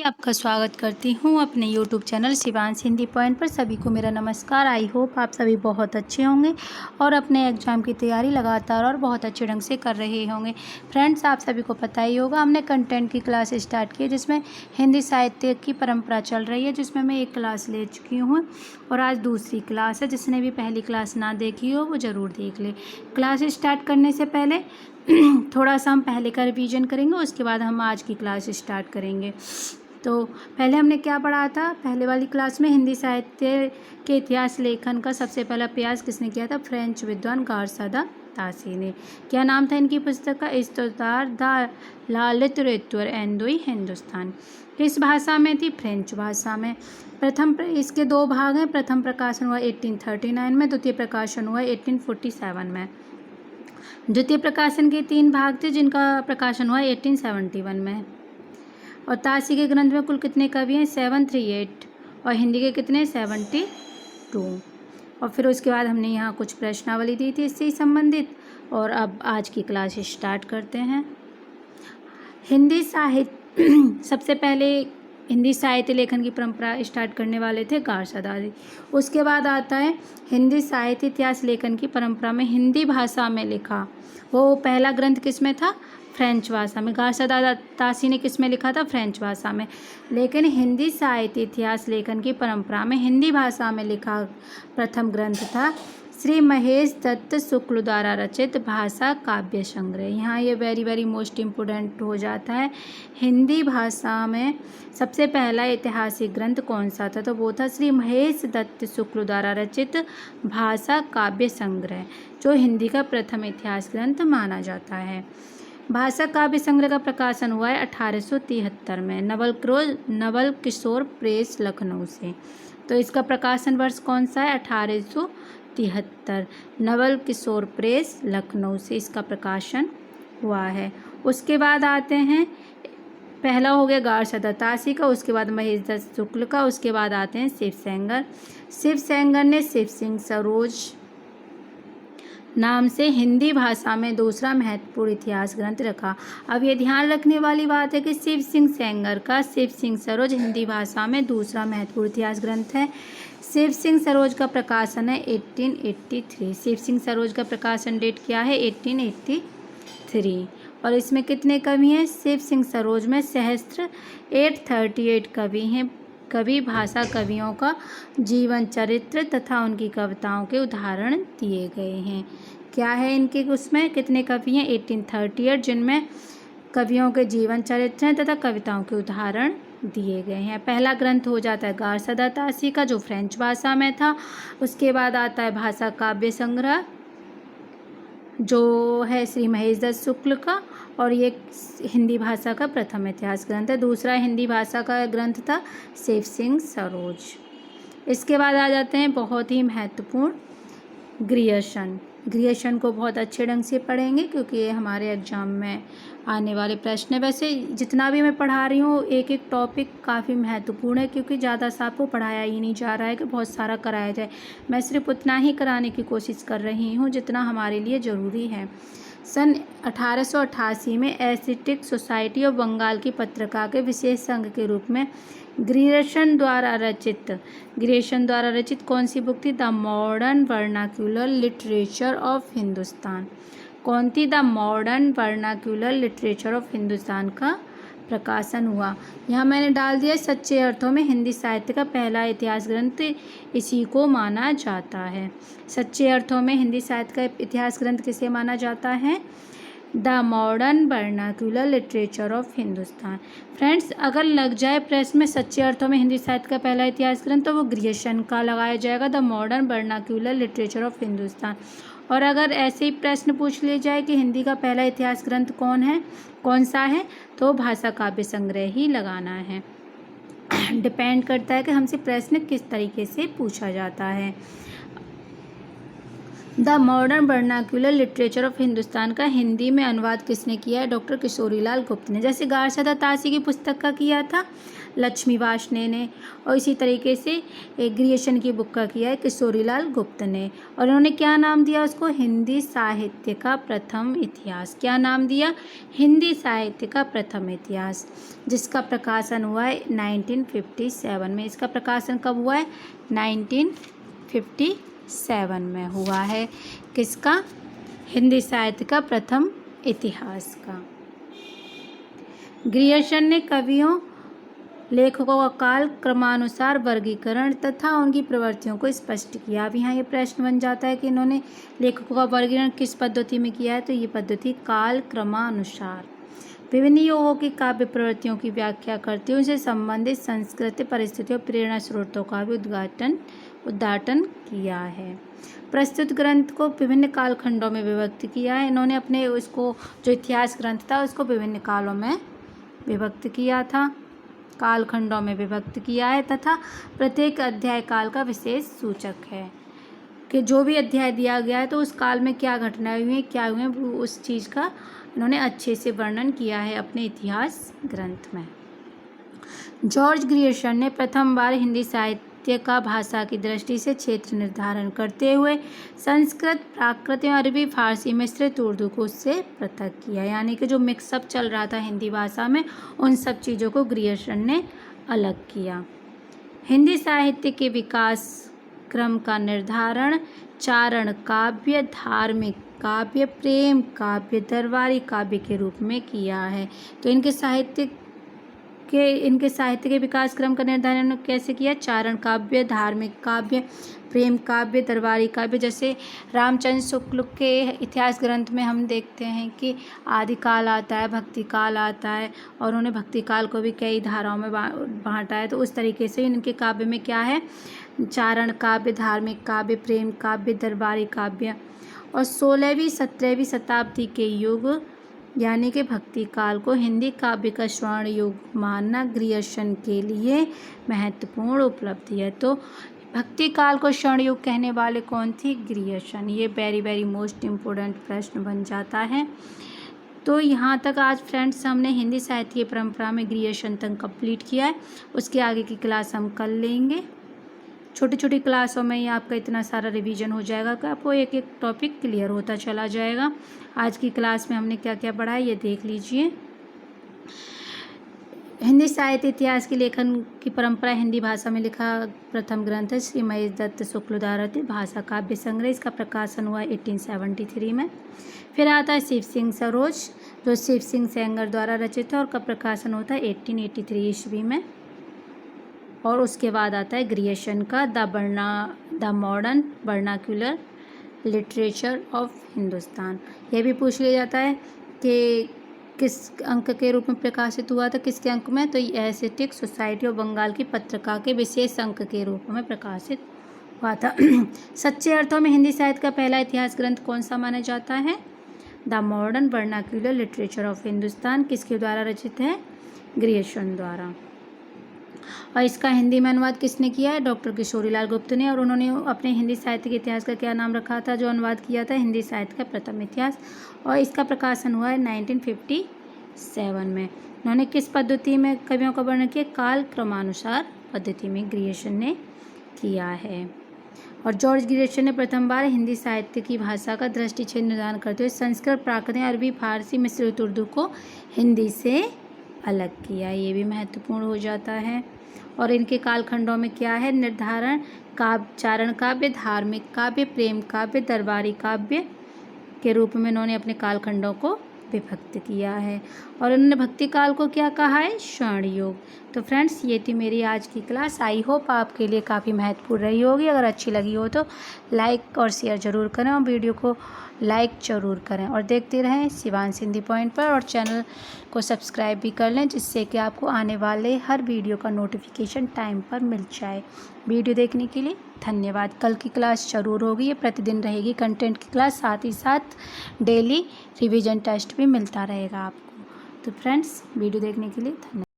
आपका स्वागत करती हूँ अपने YouTube channel Shivansh Hindi point पर। सभी को मेरा नमस्कार। आई होप आप सभी बहुत अच्छे होंगे और अपने एग्ज़ाम की तैयारी लगातार और बहुत अच्छे ढंग से कर रहे होंगे। फ्रेंड्स, आप सभी को पता ही होगा हमने कंटेंट की क्लास स्टार्ट की है जिसमें हिंदी साहित्य की परंपरा चल रही है, जिसमें मैं एक क्लास ले चुकी हूँ और आज दूसरी क्लास है। जिसने भी पहली क्लास ना देखी हो वो ज़रूर देख ले। क्लास स्टार्ट करने से पहले थोड़ा सा हम पहले का रिवीजन करेंगे, उसके बाद हम आज की क्लास स्टार्ट करेंगे। तो पहले हमने क्या पढ़ा था? पहले वाली क्लास में हिंदी साहित्य के इतिहास लेखन का सबसे पहला प्रयास किसने किया था? फ्रेंच विद्वान गारसा द तासी ने। क्या नाम था इनकी पुस्तक का? इस्तोतार द ला लिटरेचर एंड द हिंदुस्तान। किस भाषा में थी? फ्रेंच भाषा में। इसके दो भाग हैं। प्रथम प्रकाशन हुआ 1839 में, द्वितीय प्रकाशन हुआ 1847 में। द्वितीय प्रकाशन के 3 भाग थे जिनका प्रकाशन हुआ 1871 में। और तासी के ग्रंथ में कुल कितने कवि हैं? 738। और हिंदी के कितने? 72। और फिर उसके बाद हमने यहाँ कुछ प्रश्नावली दी थी इससे संबंधित। और अब आज की क्लास स्टार्ट करते हैं। हिंदी साहित्य सबसे पहले हिंदी साहित्य लेखन की परंपरा स्टार्ट करने वाले थे गारसा दादी। उसके बाद आता है हिंदी साहित्य इतिहास लेखन की परंपरा में हिंदी भाषा में लिखा। वो पहला ग्रंथ किस में था? फ्रेंच भाषा में। गारसा तासी ने किस में लिखा था? फ्रेंच भाषा में। लेकिन हिंदी साहित्य इतिहास लेखन की परंपरा में हिंदी भाषा में लिखा प्रथम ग्रंथ था श्री महेश दत्त शुक्ल द्वारा रचित भाषा काव्य संग्रह। यहाँ ये वेरी मोस्ट इम्पोर्टेंट हो जाता है। हिंदी भाषा में सबसे पहला ऐतिहासिक ग्रंथ कौन सा था? तो वो था श्री महेश दत्त शुक्ल द्वारा रचित भाषा काव्य संग्रह, जो हिंदी का प्रथम इतिहास ग्रंथ माना जाता है। भाषा काव्य संग्रह का प्रकाशन हुआ है 1873 में नवल किशोर प्रेस लखनऊ से। तो इसका प्रकाशन वर्ष कौन सा है? 1873। नवल किशोर प्रेस लखनऊ से इसका प्रकाशन हुआ है। उसके बाद आते हैं, पहला हो गया गारसा द तासी का, उसके बाद महेश दत्त शुक्ल का, उसके बाद आते हैं शिव सेंगर। शिव सेंगर ने शिव सिंह सरोज नाम से हिंदी भाषा में दूसरा महत्वपूर्ण इतिहास ग्रंथ रखा। अब ये ध्यान रखने वाली बात है कि शिव सिंह सेंगर का शिव सिंह सरोज हिंदी भाषा में दूसरा महत्वपूर्ण इतिहास ग्रंथ है। शिव सिंह सरोज का प्रकाशन है 1883। शिव सिंह सरोज का प्रकाशन डेट क्या है? 1883। और इसमें कितने कवि हैं? शिव सिंह सरोज में सहस्त्र 838 कवि हैं। कवि भाषा कवियों का जीवन चरित्र तथा उनकी कविताओं के उदाहरण दिए गए हैं। क्या है इनके उसमें कितने कवि हैं? 1838, जिनमें कवियों के जीवन चरित्र हैं तथा कविताओं के उदाहरण दिए गए हैं। पहला ग्रंथ हो जाता है गारसा द तासी का, जो फ्रेंच भाषा में था। उसके बाद आता है भाषा काव्य संग्रह, जो है श्री महेश दत्त शुक्ल का, और ये हिंदी भाषा का प्रथम इतिहास ग्रंथ है। दूसरा हिंदी भाषा का ग्रंथ था शिव सिंह सरोज। इसके बाद आ जाते हैं बहुत ही महत्वपूर्ण ग्रियर्सन। ग्रियर्सन को बहुत अच्छे ढंग से पढ़ेंगे क्योंकि ये हमारे एग्जाम में आने वाले प्रश्न है। वैसे जितना भी मैं पढ़ा रही हूँ एक एक टॉपिक काफ़ी महत्वपूर्ण है, क्योंकि ज़्यादा सा आपको पढ़ाया ही नहीं जा रहा है कि बहुत सारा कराया जाए। मैं सिर्फ उतना ही कराने की कोशिश कर रही हूँ जितना हमारे लिए ज़रूरी है। सन 1888 में एस्थेटिक सोसाइटी ऑफ बंगाल की पत्रिका के विशेष संघ के रूप में ग्रियर्सन द्वारा रचित कौन सी बुक थी? The modern vernacular literature of Hindustan. कौन थी? The modern vernacular literature of Hindustan का प्रकाशन हुआ। यहाँ मैंने डाल दिया सच्चे अर्थों में हिंदी साहित्य का पहला इतिहास ग्रंथ इसी को माना जाता है। सच्चे अर्थों में हिंदी साहित्य का इतिहास ग्रंथ किसे माना जाता है? The modern vernacular literature of Hindustan. Friends, अगर लग जाए प्रश्न में सच्चे अर्थों में हिंदी साहित्य का पहला इतिहास ग्रंथ, तो वो ग्रियर्सन का लगाया जाएगा, the modern vernacular literature of Hindustan. और अगर ऐसे ही प्रश्न पूछ लिया जाए कि हिंदी का पहला इतिहास ग्रंथ कौन सा है, तो भाषा काव्य संग्रह ही लगाना है। डिपेंड करता है कि हमसे प्रश्न किस तरीके से पूछा जाता है। The modern vernacular literature of Hindustan का हिंदी में अनुवाद किसने किया है? डॉक्टर किशोरीलाल गुप्त ने। जैसे गारसदा तासी की पुस्तक का किया था लक्ष्मी वार्ष्णेय ने, और इसी तरीके से एक ग्रियर्सन की बुक का किया है किशोरीलाल गुप्त ने। और उन्होंने क्या नाम दिया उसको? हिंदी साहित्य का प्रथम इतिहास। क्या नाम दिया? हिंदी साहित्य का प्रथम इतिहास, जिसका प्रकाशन हुआ है 1957 में। इसका प्रकाशन कब हुआ है? 1957 में हुआ है। किसका? हिंदी साहित्य का प्रथम इतिहास का। ग्रियर्सन ने कवियों लेखकों का काल क्रमानुसार वर्गीकरण तथा उनकी प्रवृत्तियों को स्पष्ट किया। अब यहाँ ये प्रश्न बन जाता है कि इन्होंने लेखकों का वर्गीकरण किस पद्धति में किया है? तो ये पद्धति काल क्रमानुसार विभिन्न युगों की काव्य प्रवृत्तियों की व्याख्या करते हुए उनसे संबंधित सांस्कृतिक परिस्थितियों प्रेरणा स्रोतों का भी उद्घाटन किया है। प्रस्तुत ग्रंथ को विभिन्न कालखंडों में विभक्त किया है। इन्होंने अपने उसको जो इतिहास ग्रंथ था उसको विभिन्न कालों में विभक्त किया था, कालखंडों में विभक्त किया है, तथा प्रत्येक अध्याय काल का विशेष सूचक है कि जो भी अध्याय दिया गया है तो उस काल में क्या घटनाएं हुई हैं, क्या हुए हैं, उस चीज़ का इन्होंने अच्छे से वर्णन किया है अपने इतिहास ग्रंथ में। जॉर्ज ग्रियर्सन ने प्रथम बार हिंदी साहित्य का भाषा की दृष्टि से क्षेत्र निर्धारण करते हुए संस्कृत, प्राकृत और अरबी फारसी मिश्रित उर्दू को उससे पृथक किया। यानी कि जो मिक्सअप चल रहा था हिंदी भाषा में, उन सब चीज़ों को ग्रियर्सन ने अलग किया। हिंदी साहित्य के विकास क्रम का निर्धारण चारण काव्य, धार्मिक काव्य, प्रेम काव्य, दरबारी काव्य के रूप में किया है। तो इनके साहित्य के विकास क्रम का निर्धारण कैसे किया? चारण काव्य, धार्मिक काव्य, प्रेम काव्य, दरबारी काव्य। जैसे रामचंद्र शुक्ल के इतिहास ग्रंथ में हम देखते हैं कि आदिकाल आता है, भक्ति काल आता है, और उन्होंने भक्ति काल को भी कई धाराओं में बांटा है। तो उस तरीके से इनके काव्य में क्या है? चारण काव्य, धार्मिक काव्य, प्रेम काव्य, दरबारी काव्य। और 16वीं 17वीं शताब्दी के युग यानी कि भक्ति काल को हिंदी काव्य का स्वर्ण युग मानना ग्रियर्सन के लिए महत्वपूर्ण उपलब्धि है। तो भक्ति काल को स्वर्ण युग कहने वाले कौन थी? ग्रियर्सन। ये वेरी मोस्ट इम्पोर्टेंट प्रश्न बन जाता है। तो यहाँ तक आज फ्रेंड्स हमने हिंदी साहित्य की परंपरा में ग्रियर्सन तक कंप्लीट किया है। उसके आगे की क्लास हम कल लेंगे। छोटी छोटी क्लासों में ही आपका इतना सारा रिवीजन हो जाएगा कि आपको एक एक टॉपिक क्लियर होता चला जाएगा। आज की क्लास में हमने क्या क्या पढ़ा है ये देख लीजिए। हिंदी साहित्य इतिहास की लेखन की परंपरा हिंदी भाषा में लिखा प्रथम ग्रंथ है श्री महेश दत्त शुक्लधारती भाषा काव्य संग्रह। इसका प्रकाशन हुआ 1873 में। फिर आता है शिव सिंह सरोज, जो शिव सिंह सेंगर द्वारा रचित है और का प्रकाशन होता है 1883 ईस्वी में। और उसके बाद आता है ग्रियर्सन का the modern vernacular literature of Hindustan. यह भी पूछ लिया जाता है कि किस अंक के रूप में प्रकाशित हुआ था, किसके अंक में? तो एस्थेटिक सोसाइटी ऑफ बंगाल की पत्रिका के विशेष अंक के रूप में प्रकाशित हुआ था। सच्चे अर्थों में हिंदी साहित्य का पहला इतिहास ग्रंथ कौन सा माना जाता है? The modern vernacular literature of Hindustan. किसके द्वारा रचित है? ग्रियर्सन द्वारा। और इसका हिंदी में अनुवाद किसने किया है? डॉक्टर किशोरीलाल गुप्त ने। और उन्होंने अपने हिंदी साहित्य के इतिहास का क्या नाम रखा था जो अनुवाद किया था? हिंदी साहित्य का प्रथम इतिहास। और इसका प्रकाशन हुआ है 1957 में। उन्होंने किस पद्धति में कवियों का वर्णन किया? काल क्रमानुसार पद्धति में ग्रियर्सन ने किया है। और जॉर्ज ग्रियर्सन ने प्रथम बार हिंदी साहित्य की भाषा का दृष्टिक्षेत्र निर्धारण करते हुए संस्कृत, प्राकृत, अरबी, फारसी मिश्रित उर्दू को हिंदी से अलग किया। ये भी महत्वपूर्ण हो जाता है। और इनके कालखंडों में क्या है निर्धारण? चारण काव्य, धार्मिक काव्य, प्रेम काव्य, दरबारी काव्य के रूप में इन्होंने अपने कालखंडों को विभक्त किया है। और उन्होंने भक्ति काल को क्या कहा है? स्वर्ण युग। तो फ्रेंड्स ये थी मेरी आज की क्लास। आई होप आपके लिए काफ़ी महत्वपूर्ण रही होगी। अगर अच्छी लगी हो तो लाइक और शेयर ज़रूर करें और वीडियो को लाइक ज़रूर करें और देखते रहें शिवांश हिंदी पॉइंट पर। और चैनल को सब्सक्राइब भी कर लें जिससे कि आपको आने वाले हर वीडियो का नोटिफिकेशन टाइम पर मिल जाए। वीडियो देखने के लिए धन्यवाद। कल की क्लास ज़रूर होगी, ये प्रतिदिन रहेगी कंटेंट की क्लास, साथ ही साथ डेली रिवीजन टेस्ट भी मिलता रहेगा आपको। तो फ्रेंड्स वीडियो देखने के लिए धन्यवाद।